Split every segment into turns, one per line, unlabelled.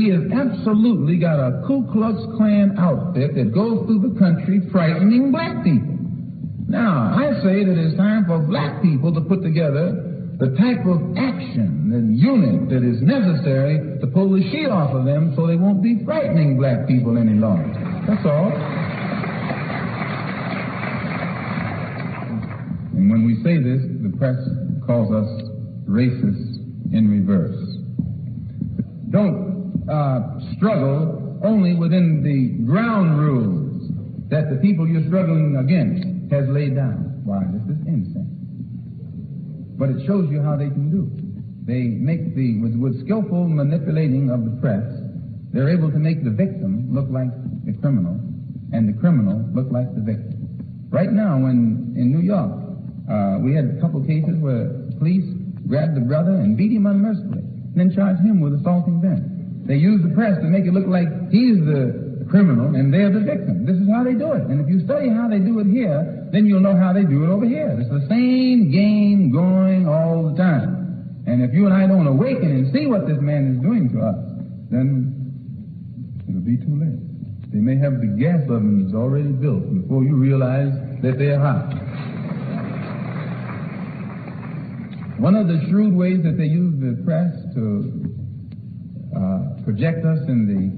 he has absolutely got a Ku Klux Klan outfit that goes through the country frightening black people. Now, I say that it's time for black people to put together the type of action and unit that is necessary to pull the sheet off of them so they won't be frightening black people any longer. That's all. And when we say this, the press calls us racists in reverse. Don't struggle only within the ground rules that the people you're struggling against has laid down. Why, this is insane. But it shows you how they can do. They make with skillful manipulating of the press, they're able to make the victim look like the criminal, and the criminal look like the victim. Right now, in New York, we had a couple cases where police grabbed the brother and beat him unmercifully, and then charged him with assaulting them. They use the press to make it look like he's the criminal and they're the victim. This is how they do it. And if you study how they do it here, then you'll know how they do it over here. It's the same game going all the time. And if you and I don't awaken and see what this man is doing to us, then it'll be too late. They may have the gas ovens already built before you realize that they're hot. One of the shrewd ways that they use the press to project us in the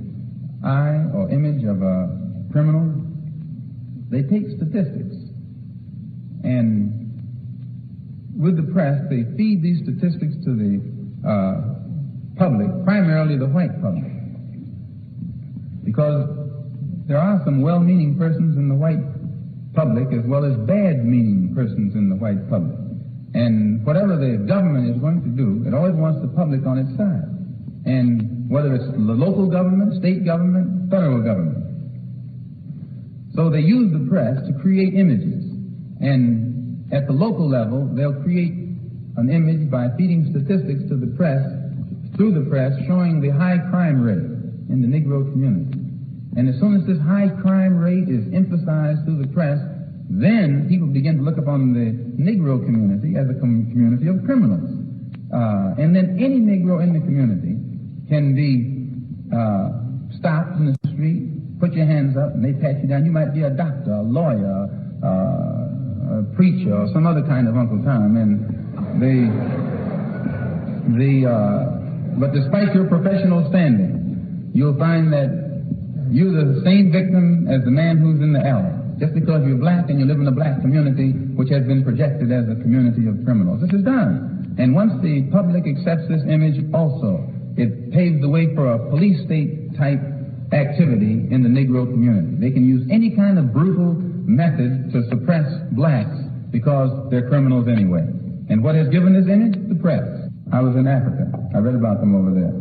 eye or image of a criminal, they take statistics. And with the press, they feed these statistics to the public, primarily the white public. Because there are some well-meaning persons in the white public as well as bad-meaning persons in the white public. And whatever the government is going to do, it always wants the public on its side. And whether it's the local government, state government, federal government. So they use the press to create images. And at the local level, they'll create an image by feeding statistics to the press, through the press, showing the high crime rate in the Negro community. And as soon as this high crime rate is emphasized through the press, then people begin to look upon the Negro community as a community of criminals. And then any Negro in the community can be stopped in the street, put your hands up, and they pat you down. You might be a doctor, a lawyer, a preacher, or some other kind of Uncle Tom. And but despite your professional standing, you'll find that you're the same victim as the man who's in the alley. Just because you're black and you live in a black community which has been projected as a community of criminals. This is done. And once the public accepts this image also, it paves the way for a police state type activity in the Negro community. They can use any kind of brutal method to suppress blacks because they're criminals anyway. And what has given this image? The press. I was in Africa. I read about them over there.